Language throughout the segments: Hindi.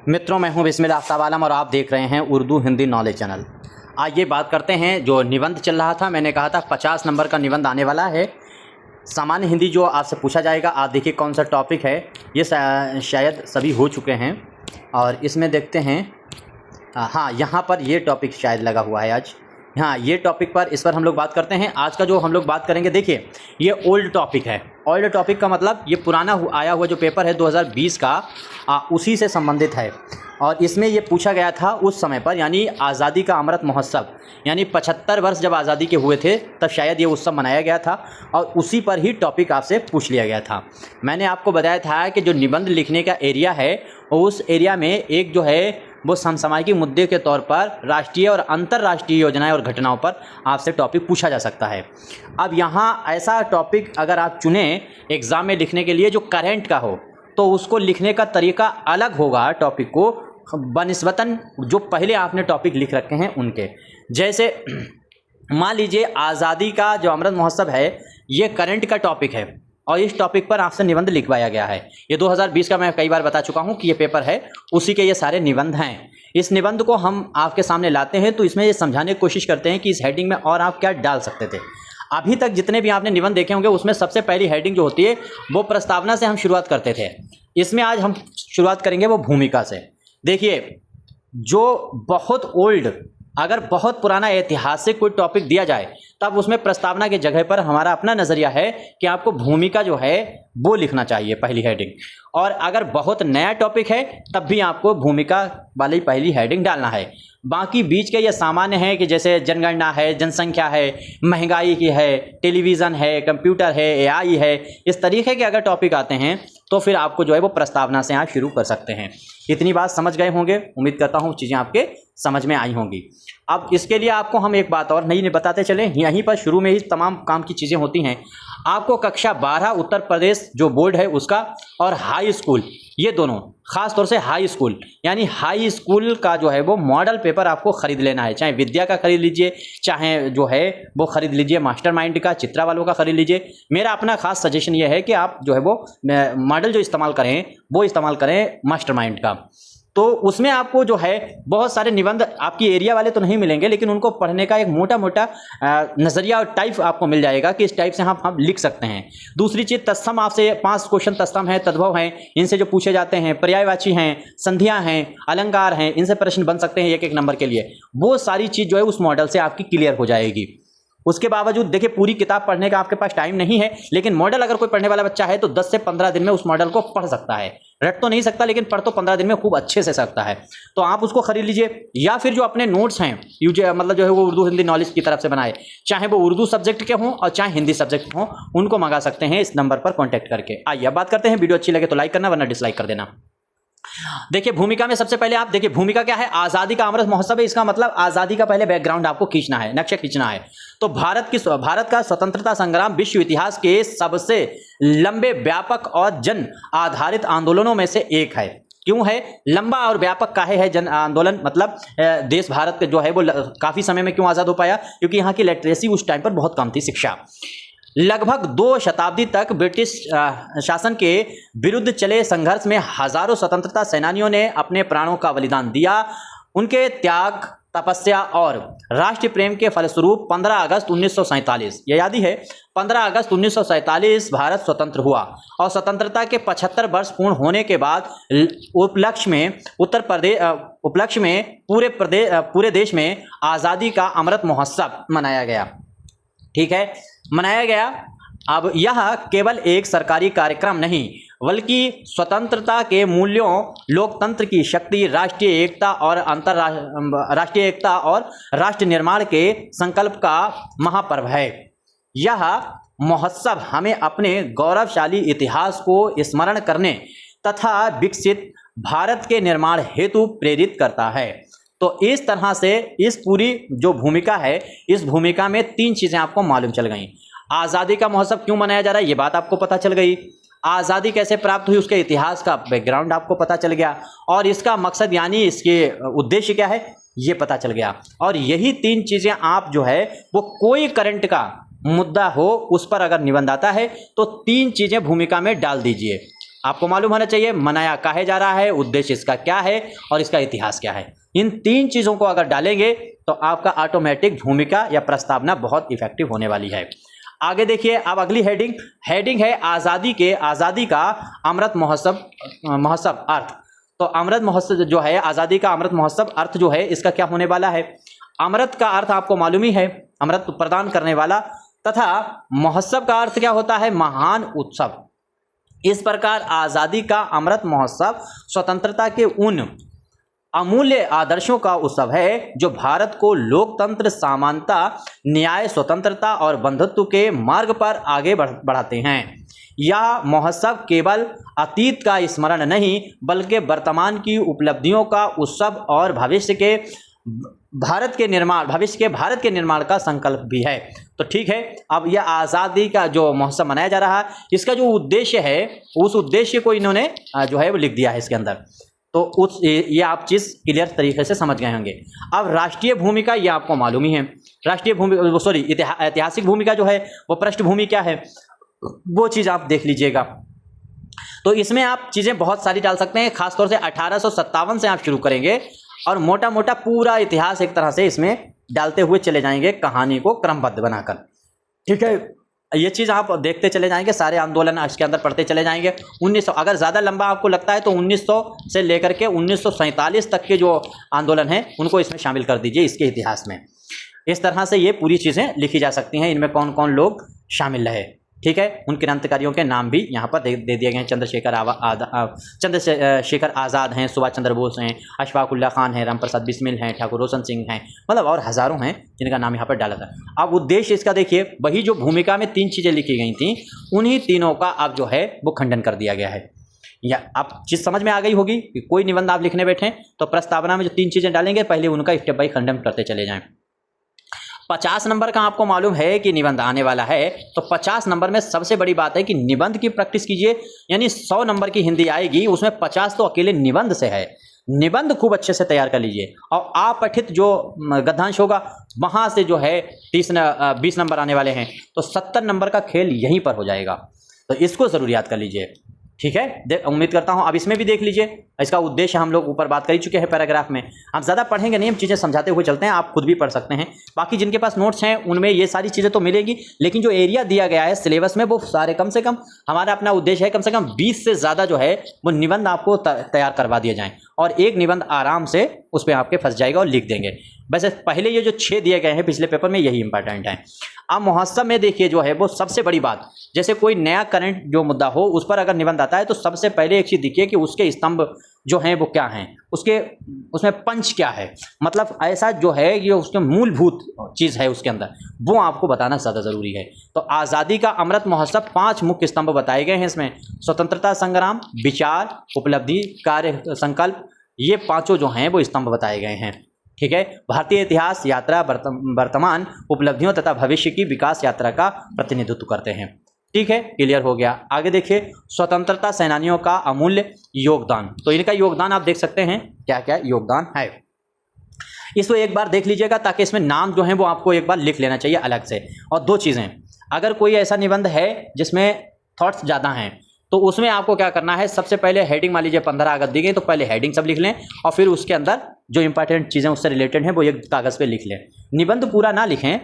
मित्रों, मैं हूं बिस्मिल्लाह आफ्ताब आलम और आप देख रहे हैं उर्दू हिंदी नॉलेज चैनल। आज ये बात करते हैं, जो निबंध चल रहा था, मैंने कहा था 50 नंबर का निबंध आने वाला है। सामान्य हिंदी जो आपसे पूछा जाएगा। आप देखिए कौन सा टॉपिक है, ये शायद सभी हो चुके हैं और इसमें देखते हैं। हाँ, यहाँ पर ये टॉपिक शायद लगा हुआ है आज। हाँ, ये टॉपिक पर इस पर हम लोग बात करते हैं। आज का जो हम लोग बात करेंगे, देखिए ये ओल्ड टॉपिक है। ओल्ड टॉपिक का मतलब ये पुराना आया हुआ जो पेपर है 2020 का, उसी से संबंधित है। और इसमें ये पूछा गया था उस समय पर, यानी आज़ादी का अमृत महोत्सव, यानी 75 वर्ष जब आज़ादी के हुए थे तब शायद ये उत्सव मनाया गया था और उसी पर ही टॉपिक आपसे पूछ लिया गया था। मैंने आपको बताया था कि जो निबंध लिखने का एरिया है, उस एरिया में एक जो है वो समसामयिक मुद्दे के तौर पर राष्ट्रीय और अंतर्राष्ट्रीय योजनाएं और घटनाओं पर आपसे टॉपिक पूछा जा सकता है। अब यहाँ ऐसा टॉपिक अगर आप चुनें एग्ज़ाम में लिखने के लिए जो करंट का हो, तो उसको लिखने का तरीका अलग होगा टॉपिक को बनिस्बतन जो पहले आपने टॉपिक लिख रखे हैं उनके। जैसे मान लीजिए आज़ादी का जो अमृत महोत्सव है, ये करंट का टॉपिक है और इस टॉपिक पर आपसे निबंध लिखवाया गया है। ये 2020 का मैं कई बार बता चुका हूँ कि ये पेपर है, उसी के ये सारे निबंध हैं। इस निबंध को हम आपके सामने लाते हैं तो इसमें ये समझाने की कोशिश करते हैं कि इस हेडिंग में और आप क्या डाल सकते थे। अभी तक जितने भी आपने निबंध देखे होंगे उसमें सबसे पहली हेडिंग जो होती है वो प्रस्तावना से हम शुरुआत करते थे। इसमें आज हम शुरुआत करेंगे वो भूमिका से। देखिए, जो बहुत ओल्ड, अगर बहुत पुराना ऐतिहासिक कोई टॉपिक दिया जाए तब उसमें प्रस्तावना की जगह पर हमारा अपना नज़रिया है कि आपको भूमिका जो है वो लिखना चाहिए पहली हेडिंग। और अगर बहुत नया टॉपिक है तब भी आपको भूमिका वाली पहली हेडिंग डालना है। बाकी बीच के ये सामान्य है कि जैसे जनगणना है, जनसंख्या है, महंगाई की है, टेलीविज़न है, कंप्यूटर है, एआई है, इस तरीके के अगर टॉपिक आते हैं तो फिर आपको जो है वो प्रस्तावना से आप शुरू कर सकते हैं। इतनी बात समझ गए होंगे, उम्मीद करता हूँ चीज़ें आपके समझ में आई होंगी। अब इसके लिए आपको हम एक बात और नई बताते चलें, यहीं पर शुरू में ही तमाम काम की चीज़ें होती हैं। आपको कक्षा 12 उत्तर प्रदेश जो बोर्ड है उसका और हाई स्कूल, ये दोनों ख़ास तौर से हाई स्कूल, यानी हाई स्कूल का जो है वो मॉडल पेपर आपको ख़रीद लेना है। चाहे विद्या का खरीद लीजिए, चाहे जो है वो ख़रीद लीजिए मास्टरमाइंड का, चित्रा वालों का खरीद लीजिए। मेरा अपना खास सजेशन ये है कि आप जो है वो मॉडल जो इस्तेमाल करें वो इस्तेमाल करें मास्टरमाइंड का। तो उसमें आपको जो है बहुत सारे निबंध आपकी एरिया वाले तो नहीं मिलेंगे, लेकिन उनको पढ़ने का एक मोटा मोटा नज़रिया और टाइप आपको मिल जाएगा कि इस टाइप से हम लिख सकते हैं। दूसरी चीज़, तत्सम आपसे 5 क्वेश्चन तत्सम हैं, तद्भव हैं, इनसे जो पूछे जाते हैं, पर्यायवाची हैं, संधियां हैं, अलंकार हैं, इनसे प्रश्न बन सकते हैं 1-1 नंबर के लिए। वो सारी चीज़ जो है उस मॉडल से आपकी क्लियर हो जाएगी। उसके बावजूद देखिए, पूरी किताब पढ़ने का आपके पास टाइम नहीं है, लेकिन मॉडल अगर कोई पढ़ने वाला बच्चा है तो 10 से 15 दिन में उस मॉडल को पढ़ सकता है। रट तो नहीं सकता, लेकिन पढ़ तो 15 दिन में खूब अच्छे से सकता है। तो आप उसको खरीद लीजिए, या फिर जो अपने नोट्स हैं मतलब जो है वो उर्दू हिंदी नॉलेज की तरफ से बनाए, चाहे वो उर्दू सब्जेक्ट के हों और चाहे हिंदी सब्जेक्ट हों, उनको मंगा सकते हैं इस नंबर पर कॉन्टैक्ट करके। आइए अब बात करते हैं। वीडियो अच्छी लगे तो लाइक करना, वरना डिसलाइक कर देना। देखिए, भूमिका में सबसे पहले आप देखिए, भूमिका क्या है? आज़ादी का अमृत महोत्सव है, इसका मतलब आज़ादी का पहले बैकग्राउंड आपको खींचना है, नक्शा खींचना है। तो भारत का स्वतंत्रता संग्राम विश्व इतिहास के सबसे लंबे, व्यापक और जन आधारित आंदोलनों में से एक है। क्यों है लंबा और व्यापक? काहे है जन आंदोलन? मतलब देश भारत जो है वो काफ़ी समय में क्यों आज़ाद हो पाया? क्योंकि यहाँ की लिटरेसी उस टाइम पर बहुत कम थी, शिक्षा। लगभग 2 शताब्दी तक ब्रिटिश शासन के विरुद्ध चले संघर्ष में हजारों स्वतंत्रता सेनानियों ने अपने प्राणों का बलिदान दिया। उनके त्याग, तपस्या और राष्ट्र प्रेम के फलस्वरूप 15 अगस्त 1947, ये याद ही है, 15 अगस्त 1947 भारत स्वतंत्र हुआ। और स्वतंत्रता के 75 वर्ष पूर्ण होने के बाद उपलक्ष्य में पूरे देश में आज़ादी का अमृत महोत्सव मनाया गया। ठीक है, मनाया गया। अब यह केवल एक सरकारी कार्यक्रम नहीं, बल्कि स्वतंत्रता के मूल्यों, लोकतंत्र की शक्ति, राष्ट्रीय एकता और राष्ट्र निर्माण के संकल्प का महापर्व है। यह महोत्सव हमें अपने गौरवशाली इतिहास को स्मरण करने तथा विकसित भारत के निर्माण हेतु प्रेरित करता है। तो इस तरह से इस पूरी जो भूमिका है, इस भूमिका में 3 चीज़ें आपको मालूम चल गई। आज़ादी का महोत्सव क्यों मनाया जा रहा है, ये बात आपको पता चल गई। आज़ादी कैसे प्राप्त हुई, उसके इतिहास का बैकग्राउंड आपको पता चल गया। और इसका मकसद यानी इसके उद्देश्य क्या है, ये पता चल गया। और यही 3 चीज़ें आप जो है वो कोई करंट का मुद्दा हो उस पर अगर निबंध आता है तो 3 चीज़ें भूमिका में डाल दीजिए। आपको मालूम होना चाहिए मनाया काहे जा रहा है, उद्देश्य इसका क्या है और इसका इतिहास क्या है। इन 3 चीज़ों को अगर डालेंगे तो आपका ऑटोमेटिक भूमिका या प्रस्तावना बहुत इफेक्टिव होने वाली है। आगे देखिए, अब अगली हेडिंग है आज़ादी का अमृत महोत्सव अर्थ। तो अमृत महोत्सव जो है, आज़ादी का अमृत महोत्सव अर्थ जो है, इसका क्या होने वाला है। अमृत का अर्थ आपको मालूम ही है, अमृत प्रदान करने वाला, तथा महोत्सव का अर्थ क्या होता है, महान उत्सव। इस प्रकार आज़ादी का अमृत महोत्सव स्वतंत्रता के उन अमूल्य आदर्शों का उत्सव है जो भारत को लोकतंत्र, समानता, न्याय, स्वतंत्रता और बंधुत्व के मार्ग पर आगे बढ़ाते हैं। यह महोत्सव केवल अतीत का स्मरण नहीं बल्कि वर्तमान की उपलब्धियों का उत्सव और भविष्य के भारत के निर्माण का संकल्प भी है। तो ठीक है, अब यह आज़ादी का जो महोत्सव मनाया जा रहा है, इसका जो उद्देश्य है, उस उद्देश्य को इन्होंने जो है वो लिख दिया है इसके अंदर। तो ये आप चीज़ क्लियर तरीके से समझ गए होंगे। अब राष्ट्रीय भूमिका, ये आपको मालूम ही है। ऐतिहासिक भूमिका जो है वो पृष्ठभूमि क्या है, वो चीज़ आप देख लीजिएगा। तो इसमें आप चीज़ें बहुत सारी डाल सकते हैं, खासतौर से 1857 से आप शुरू करेंगे और मोटा मोटा पूरा इतिहास एक तरह से इसमें डालते हुए चले जाएंगे, कहानी को क्रमबद्ध बनाकर। ठीक है, ये चीज़ आप देखते चले जाएंगे, सारे आंदोलन इसके अंदर पढ़ते चले जाएंगे। 1900, अगर ज़्यादा लंबा आपको लगता है तो 1900 से लेकर के 1947 तक के जो आंदोलन हैं उनको इसमें शामिल कर दीजिए इसके इतिहास में। इस तरह से ये पूरी चीज़ें लिखी जा सकती हैं, इनमें कौन कौन लोग शामिल रहे। ठीक है, उन क्रांतिकारियों के नाम भी यहाँ पर दे दिए गए हैं। चंद्रशेखर आज़ाद हैं, सुभाष चंद्र बोस हैं, अशफाक उल्लाह खान हैं, रामप्रसाद बिस्मिल हैं, ठाकुर रोशन सिंह हैं, मतलब और हज़ारों हैं जिनका नाम यहाँ पर डाला था। अब उद्देश्य इसका देखिए, वही जो भूमिका में 3 चीज़ें लिखी गई थी, उन्हीं तीनों का अब जो है वो खंडन कर दिया गया है। या आप चीज़ समझ में आ गई होगी कि कोई निबंध आप लिखने बैठें तो प्रस्तावना में जो 3 चीज़ें डालेंगे, पहले उनका स्टेप बाय खंडन करते चले जाएँ। 50 नंबर का आपको मालूम है कि निबंध आने वाला है, तो 50 नंबर में सबसे बड़ी बात है कि निबंध की प्रैक्टिस कीजिए। यानी 100 नंबर की हिंदी आएगी, उसमें 50 तो अकेले निबंध से है। निबंध खूब अच्छे से तैयार कर लीजिए और अपठित जो गद्यांश होगा वहाँ से जो है 20 नंबर आने वाले हैं, तो 70 नंबर का खेल यहीं पर हो जाएगा। तो इसको ज़रूर याद कर लीजिए। ठीक है, उम्मीद करता हूं अब इसमें भी देख लीजिए। इसका उद्देश्य हम लोग ऊपर बात कर ही चुके हैं पैराग्राफ में, हम ज़्यादा पढ़ेंगे नहीं, हम चीज़ें समझाते हुए चलते हैं, आप खुद भी पढ़ सकते हैं। बाकी जिनके पास नोट्स हैं उनमें ये सारी चीज़ें तो मिलेगी, लेकिन जो एरिया दिया गया है सिलेबस में वो सारे कम से कम, हमारा अपना उद्देश्य है कम से कम 20 से ज़्यादा जो है वो निबंध आपको तैयार करवा दिए जाएँ, और एक निबंध आराम से उस पर आपके फंस जाएगा और लिख देंगे। वैसे पहले ये जो 6 दिए गए हैं पिछले पेपर में, यही इंपॉर्टेंट है। अब महोत्सव में देखिए जो है वो सबसे बड़ी बात, जैसे कोई नया करंट जो मुद्दा हो उस पर अगर निबंध आता है तो सबसे पहले एक चीज़ देखिए कि उसके स्तंभ जो हैं वो क्या हैं, उसमें पंच क्या है, मतलब ऐसा जो है ये उसके मूलभूत चीज़ है उसके अंदर, वो आपको बताना ज़्यादा ज़रूरी है। तो आज़ादी का अमृत महोत्सव 5 मुख्य स्तंभ बताए गए हैं इसमें। स्वतंत्रता संग्राम, विचार, उपलब्धि, कार्य, संकल्प, ये 5 जो हैं वो स्तंभ बताए गए हैं। ठीक है, भारतीय इतिहास यात्रा वर्तमान उपलब्धियों तथा भविष्य की विकास यात्रा का प्रतिनिधित्व करते हैं। ठीक है, क्लियर हो गया। आगे देखिए, स्वतंत्रता सेनानियों का अमूल्य योगदान। तो इनका योगदान आप देख सकते हैं क्या क्या योगदान है, इसको एक बार देख लीजिएगा ताकि इसमें नाम जो है वो आपको एक बार लिख लेना चाहिए अलग से। और 2 चीज़ें, अगर कोई ऐसा निबंध है जिसमें थॉट्स ज़्यादा हैं तो उसमें आपको क्या करना है, सबसे पहले हेडिंग मान लीजिए 15 अगर दी गई तो पहले हेडिंग सब लिख लें और फिर उसके अंदर जो इंपॉर्टेंट चीज़ें उससे रिलेटेड हैं वो एक कागज़ पे लिख लें। निबंध पूरा ना लिखें,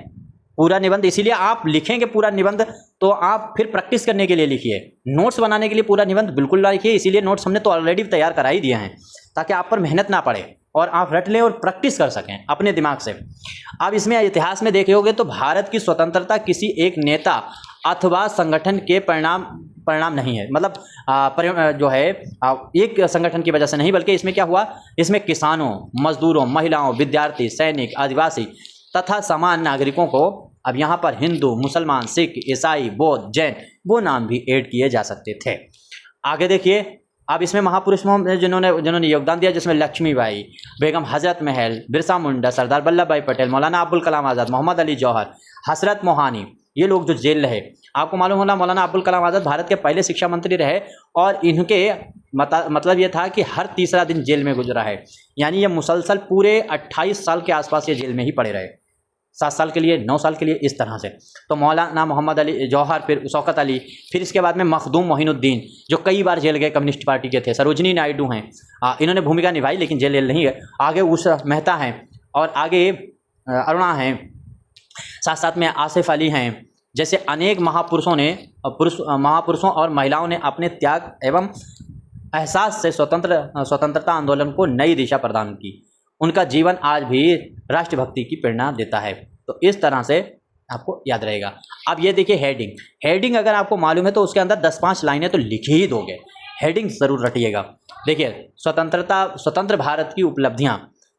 पूरा निबंध इसीलिए आप लिखेंगे पूरा निबंध तो आप फिर प्रैक्टिस करने के लिए लिखिए, नोट्स बनाने के लिए पूरा निबंध बिल्कुल ना लिखिए। इसीलिए नोट्स हमने तो ऑलरेडी तैयार करा ही दिए हैं ताकि आप पर मेहनत ना पड़े और आप रट लें और प्रैक्टिस कर सकें अपने दिमाग से। अब इसमें इतिहास में देखोगे तो भारत की स्वतंत्रता किसी एक नेता अथवा संगठन के परिणाम नहीं है, मतलब जो है एक संगठन की वजह से नहीं, बल्कि इसमें क्या हुआ, इसमें किसानों, मजदूरों, महिलाओं, विद्यार्थी, सैनिक, आदिवासी तथा सामान्य नागरिकों को, अब यहाँ पर हिंदू, मुसलमान, सिख, ईसाई, बौद्ध, जैन, वो नाम भी ऐड किए जा सकते थे। आगे देखिए, अब इसमें महापुरुषों में जिन्होंने योगदान दिया, जिसमें लक्ष्मीबाई, बेगम हजरत महल, बिरसा मुंडा, सरदार वल्लभ भाई पटेल, मौलाना अबुल कलाम आज़ाद, मोहम्मद अली जौहर, हसरत मोहानी, ये लोग जो जेल रहे। आपको मालूम होना मौलाना अबुल कलाम आज़ाद भारत के पहले शिक्षा मंत्री रहे और इनके मतलब ये था कि हर तीसरा दिन जेल में गुजरा है, यानी ये मुसलसल पूरे 28 साल के आसपास ये जेल में ही पड़े रहे। 7 साल के लिए, 9 साल के लिए, इस तरह से। तो मौलाना मोहम्मद अली जौहर, फिर शौकत अली, फिर इसके बाद में मखदूम मोइनुद्दीन जो कई बार जेल गए, कम्युनिस्ट पार्टी के थे। सरोजनी नायडू हैं, इन्होंने भूमिका निभाई लेकिन जेल नहीं है। आगे उषा मेहता हैं, और आगे अरुणा हैं, साथ साथ में आसिफ अली हैं। जैसे अनेक महापुरुषों और महिलाओं ने अपने त्याग एवं एहसास से स्वतंत्रता आंदोलन को नई दिशा प्रदान की। उनका जीवन आज भी राष्ट्रभक्ति की प्रेरणा देता है। तो इस तरह से आपको याद रहेगा। अब ये देखिए हेडिंग अगर आपको मालूम है तो उसके अंदर 10-5 लाइनें तो लिख ही दोगे, हेडिंग ज़रूर रटिएगा। देखिए स्वतंत्र भारत की उपलब्धियाँ।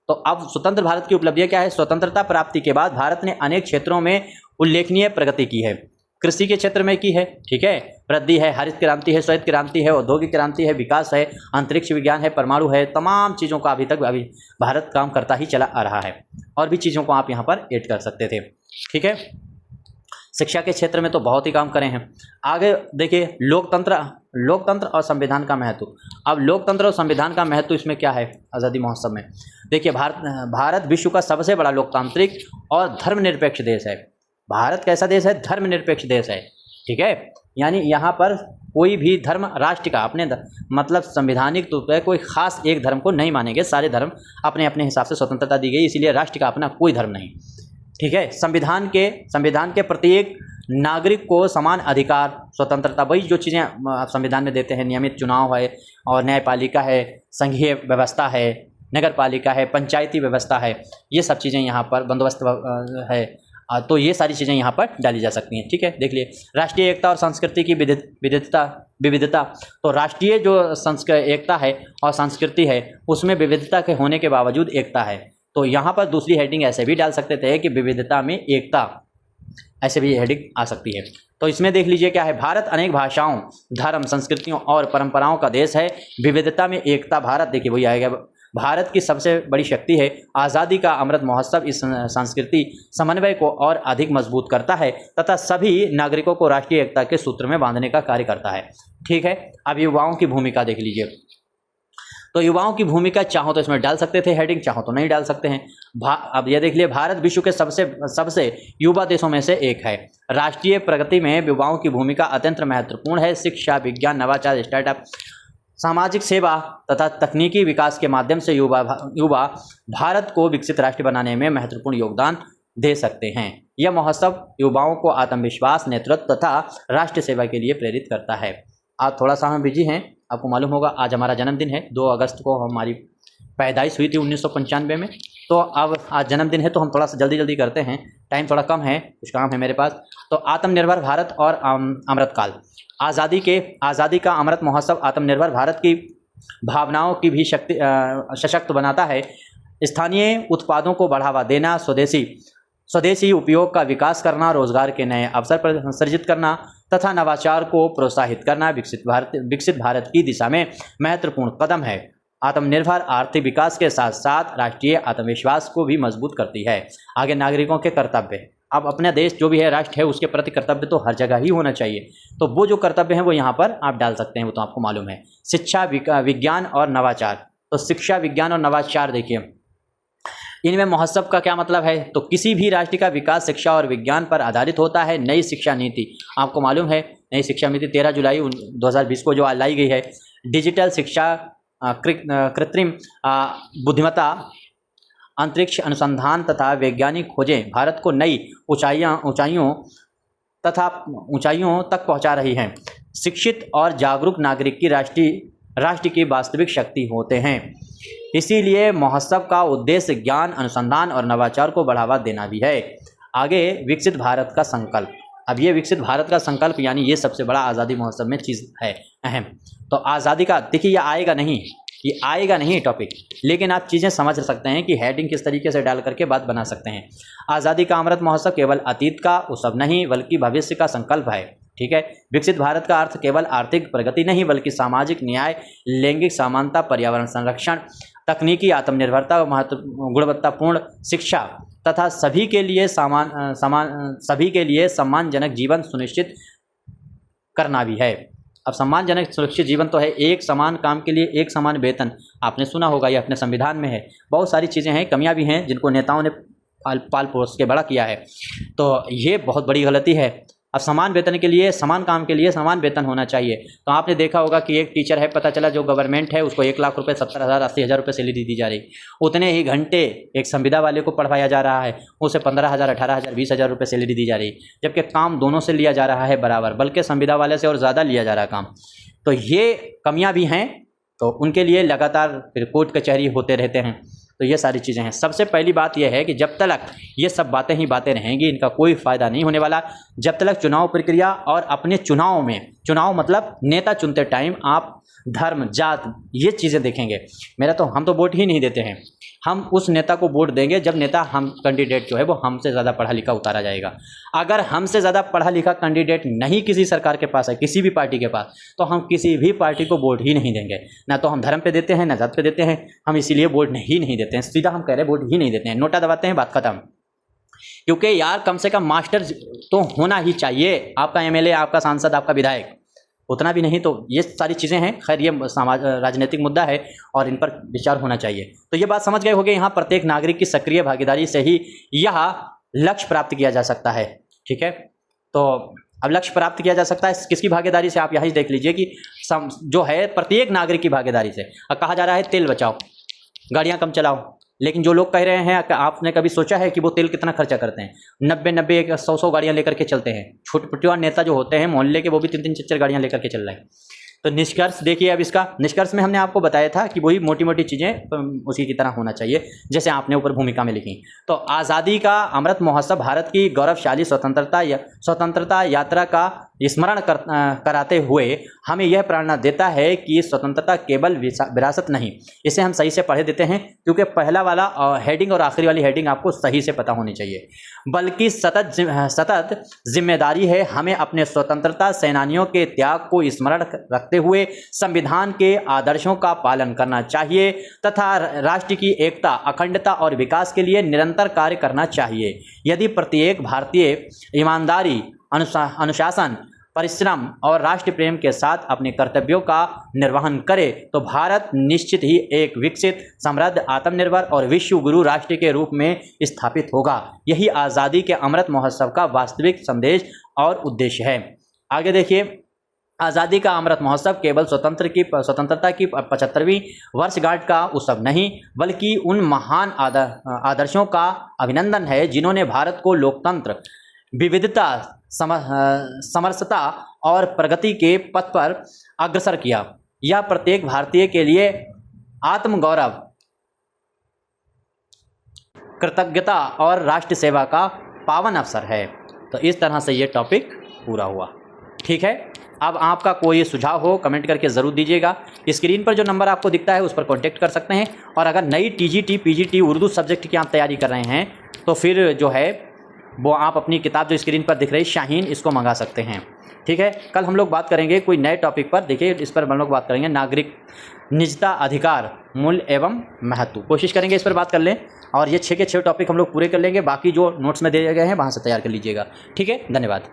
तो अब स्वतंत्र भारत की उपलब्धियाँ क्या है? स्वतंत्रता प्राप्ति के बाद भारत ने अनेक क्षेत्रों में उल्लेखनीय प्रगति की है। कृषि के क्षेत्र में की है, ठीक है, वृद्धि है, हरित क्रांति है, श्वेत क्रांति है, औद्योगिक क्रांति है, विकास है, अंतरिक्ष विज्ञान है, परमाणु है, तमाम चीज़ों का अभी भारत काम करता ही चला आ रहा है। और भी चीज़ों को आप यहाँ पर ऐड कर सकते थे, ठीक है। शिक्षा के क्षेत्र में तो बहुत ही काम करे हैं। आगे देखिए लोकतंत्र और संविधान का महत्व। अब लोकतंत्र और संविधान का महत्व इसमें क्या है आज़ादी महोत्सव में? देखिए भारत विश्व का सबसे बड़ा लोकतांत्रिक और धर्मनिरपेक्ष देश है। भारत कैसा देश है? धर्मनिरपेक्ष देश है, ठीक है। यानी यहाँ पर कोई भी धर्म राष्ट्र का अपने मतलब संवैधानिक तौर पर कोई खास एक धर्म को नहीं मानेंगे, सारे धर्म अपने अपने हिसाब से स्वतंत्रता दी गई, इसीलिए राष्ट्र का अपना कोई धर्म नहीं, ठीक है। संविधान के प्रत्येक नागरिक को समान अधिकार, स्वतंत्रता, वही जो चीज़ें संविधान में देते हैं, नियमित चुनाव है और न्यायपालिका है, संघीय व्यवस्था है, नगर पालिका है, पंचायती व्यवस्था है, ये सब चीज़ें यहाँ पर बंदोबस्त है। तो ये सारी चीज़ें यहाँ पर डाली जा सकती हैं, ठीक है। देख लिए राष्ट्रीय एकता और संस्कृति की विविधता। तो राष्ट्रीय जो एकता है और संस्कृति है उसमें विविधता के होने के बावजूद एकता है। तो यहाँ पर दूसरी हेडिंग ऐसे भी डाल सकते थे कि विविधता में एकता, ऐसे भी हेडिंग आ सकती है। तो इसमें देख लीजिए क्या है, भारत अनेक भाषाओं, धर्म, संस्कृतियों और परंपराओं का देश है, विविधता में एकता। भारत देखिए वही आएगा, भारत की सबसे बड़ी शक्ति है। आज़ादी का अमृत महोत्सव इस सांस्कृतिक समन्वय को और अधिक मजबूत करता है तथा सभी नागरिकों को राष्ट्रीय एकता के सूत्र में बांधने का कार्य करता है, ठीक है। अब युवाओं की भूमिका देख लीजिए। तो युवाओं की भूमिका चाहो तो इसमें डाल सकते थे हेडिंग, चाहो तो नहीं डाल सकते हैं। अब ये देख लिए भारत विश्व के सबसे युवा देशों में से एक है। राष्ट्रीय प्रगति में युवाओं की भूमिका अत्यंत महत्वपूर्ण है। शिक्षा, विज्ञान, नवाचार, स्टार्टअप, सामाजिक सेवा तथा तकनीकी विकास के माध्यम से युवा भारत को विकसित राष्ट्र बनाने में महत्वपूर्ण योगदान दे सकते हैं। यह महोत्सव युवाओं को आत्मविश्वास, नेतृत्व तथा राष्ट्र सेवा के लिए प्रेरित करता है। आज थोड़ा सा हम बिजी हैं, आपको मालूम होगा आज हमारा जन्मदिन है। 2 अगस्त को हमारी पैदाइश हुई थी 1995 में। तो अब आज जन्मदिन है तो हम थोड़ा सा जल्दी करते हैं, टाइम थोड़ा कम है, कुछ काम है मेरे पास। तो आत्मनिर्भर भारत और अमृतकाल। आज़ादी का अमृत महोत्सव आत्मनिर्भर भारत की भावनाओं की भी शक्ति सशक्त बनाता है। स्थानीय उत्पादों को बढ़ावा देना, स्वदेशी उपयोग का विकास करना, रोजगार के नए अवसर सृजित करना तथा नवाचार को प्रोत्साहित करना विकसित भारत की दिशा में महत्वपूर्ण कदम है। आत्मनिर्भर आर्थिक विकास के साथ साथ राष्ट्रीय आत्मविश्वास को भी मजबूत करती है। आगे नागरिकों के कर्तव्य। अब अपना देश जो भी है, राष्ट्र है, उसके प्रति कर्तव्य तो हर जगह ही होना चाहिए। तो वो जो कर्तव्य हैं वो यहाँ पर आप डाल सकते हैं, वो तो आपको मालूम है। शिक्षा, विज्ञान और नवाचार। तो शिक्षा, विज्ञान और नवाचार देखिए इनमें महोत्सव का क्या मतलब है? तो किसी भी राष्ट्र का विकास शिक्षा और विज्ञान पर आधारित होता है। नई शिक्षा नीति, आपको मालूम है नई शिक्षा नीति 13 जुलाई 2020 को जो लाई गई है। डिजिटल शिक्षा, कृत्रिम बुद्धिमत्ता, अंतरिक्ष अनुसंधान तथा वैज्ञानिक खोजें भारत को नई ऊंचाइयों तक पहुंचा रही हैं। शिक्षित और जागरूक नागरिक की राष्ट्र की वास्तविक शक्ति होते हैं। इसीलिए महोत्सव का उद्देश्य ज्ञान, अनुसंधान और नवाचार को बढ़ावा देना भी है। आगे विकसित भारत का संकल्प। अब ये विकसित भारत का संकल्प यानी ये सबसे बड़ा आज़ादी महोत्सव में चीज़ है अहम। तो आज़ादी का देखिए ये आएगा नहीं टॉपिक, लेकिन आप चीज़ें समझ सकते हैं कि हेडिंग किस तरीके से डाल करके बात बना सकते हैं। आज़ादी का अमृत महोत्सव केवल अतीत का उत्सव नहीं बल्कि भविष्य का संकल्प है, ठीक है। विकसित भारत का अर्थ केवल आर्थिक प्रगति नहीं बल्कि सामाजिक न्याय, लैंगिक समानता, पर्यावरण संरक्षण, तकनीकी आत्मनिर्भरता, गुणवत्तापूर्ण शिक्षा तथा सभी के लिए सम्मानजनक जीवन सुनिश्चित करना भी है। अब सम्मानजनक सुरक्षित जीवन तो है, एक समान काम के लिए एक समान वेतन, आपने सुना होगा, ये अपने संविधान में है। बहुत सारी चीज़ें हैं, कमियां भी हैं जिनको नेताओं ने पाल पोस के बड़ा किया है। तो ये बहुत बड़ी गलती है। अब समान वेतन के लिए, समान काम के लिए समान वेतन होना चाहिए। तो आपने देखा होगा कि एक टीचर है, पता चला जो गवर्नमेंट है उसको 1 लाख रुपए, 70,000 80,000 रुपये सैलरी दी जा रही, उतने ही घंटे एक संविदा वाले को पढ़वाया जा रहा है, उसे 15,000 18,000 20,000 रुपये सैलरी दी जा रही, जबकि काम दोनों से लिया जा रहा है बराबर, बल्कि संविदा वाले से और ज़्यादा लिया जा रहा काम। तो ये कमियाँ भी हैं, तो उनके लिए लगातार फिर कोर्ट कचहरी होते रहते हैं। तो ये सारी चीज़ें हैं। सबसे पहली बात यह है कि जब तक ये सब बातें ही बातें रहेंगी, इनका कोई फ़ायदा नहीं होने वाला। जब तक चुनाव प्रक्रिया और अपने चुनाव में, चुनाव मतलब नेता चुनते टाइम आप धर्म जात ये चीज़ें देखेंगे। हम तो वोट ही नहीं देते हैं, हम उस नेता को वोट देंगे जब नेता, हम कैंडिडेट जो है वो हमसे ज़्यादा पढ़ा लिखा उतारा जाएगा। अगर हमसे ज़्यादा पढ़ा लिखा कैंडिडेट नहीं किसी सरकार के पास है, किसी भी पार्टी के पास, तो हम किसी भी पार्टी को वोट ही नहीं देंगे। ना तो हम धर्म पे देते हैं, ना जात पे देते हैं, हम इसीलिए वोट नहीं देते हैं। सीधा हम कह रहे हैं वोट ही नहीं देते हैं, नोटा दबाते हैं, बात खत्म। क्योंकि यार कम से कम मास्टर तो होना ही चाहिए, आपका एमएलए, आपका सांसद, आपका विधायक, उतना भी नहीं। तो ये सारी चीज़ें हैं। खैर, ये राजनीतिक मुद्दा है और इन पर विचार होना चाहिए। तो ये बात समझ गए होंगे, यहाँ प्रत्येक नागरिक की सक्रिय भागीदारी से ही यह लक्ष्य प्राप्त किया जा सकता है। ठीक है, तो अब लक्ष्य प्राप्त किया जा सकता है किसकी भागीदारी से, आप यही देख लीजिए कि जो है प्रत्येक नागरिक की भागीदारी से। अब कहा जा रहा है तेल बचाओ, गाड़ियाँ कम चलाओ, लेकिन जो लोग कह रहे हैं, आपने कभी सोचा है कि वो तेल कितना खर्चा करते हैं? 90 100 गाड़ियाँ लेकर के चलते हैं। छोटे नेता जो होते हैं मोहल्ले के, वो भी 3 4 गाड़ियाँ लेकर के चल रहे हैं। तो निष्कर्ष देखिए, अब इसका निष्कर्ष में हमने आपको बताया था कि वही मोटी मोटी चीज़ें उसी की तरह होना चाहिए जैसे आपने ऊपर भूमिका में लिखी। तो आज़ादी का अमृत महोत्सव भारत की गौरवशाली स्वतंत्रता यात्रा का स्मरण कराते हुए हमें यह प्रेरणा देता है कि स्वतंत्रता केवल विरासत नहीं, इसे हम सही से पढ़े देते हैं, क्योंकि पहला वाला हेडिंग और आखिरी वाली हेडिंग आपको सही से पता होनी चाहिए, बल्कि सतत जिम्मेदारी है हमें अपने स्वतंत्रता सेनानियों के त्याग को स्मरण रखते हुए संविधान के आदर्शों का पालन करना चाहिए तथा राष्ट्र की एकता, अखंडता और विकास के लिए निरंतर कार्य करना चाहिए। यदि प्रत्येक भारतीय ईमानदारी, अनुशासन, परिश्रम और राष्ट्र प्रेम के साथ अपने कर्तव्यों का निर्वहन करे तो भारत निश्चित ही एक विकसित, समृद्ध, आत्मनिर्भर और विश्व गुरु राष्ट्र के रूप में स्थापित होगा। यही आज़ादी के अमृत महोत्सव का वास्तविक संदेश और उद्देश्य है। आगे देखिए, आज़ादी का अमृत महोत्सव केवल स्वतंत्रता की 75वीं वर्षगांठ का उत्सव नहीं, बल्कि उन महान आदर्शों का अभिनंदन है जिन्होंने भारत को लोकतंत्र, विविधता, समरसता और प्रगति के पथ पर अग्रसर किया। यह प्रत्येक भारतीय के लिए आत्मगौरव, कृतज्ञता और राष्ट्र सेवा का पावन अवसर है। तो इस तरह से ये टॉपिक पूरा हुआ। ठीक है, अब आपका कोई सुझाव हो कमेंट करके ज़रूर दीजिएगा। स्क्रीन पर जो नंबर आपको दिखता है उस पर कांटेक्ट कर सकते हैं। और अगर नई टीजीटी पीजीटी उर्दू सब्जेक्ट की आप तैयारी कर रहे हैं तो फिर जो है वो आप अपनी किताब जो स्क्रीन पर दिख रही शाहीन, इसको मंगा सकते हैं। ठीक है, कल हम लोग बात करेंगे कोई नए टॉपिक पर। देखिए, इस पर हम लोग बात करेंगे नागरिक निजता, अधिकार, मूल्य एवं महत्व। कोशिश करेंगे इस पर बात कर लें और ये 6 के 6 टॉपिक हम लोग पूरे कर लेंगे। बाकी जो नोट्स में दिए गए हैं वहाँ से तैयार कर लीजिएगा। ठीक है, धन्यवाद।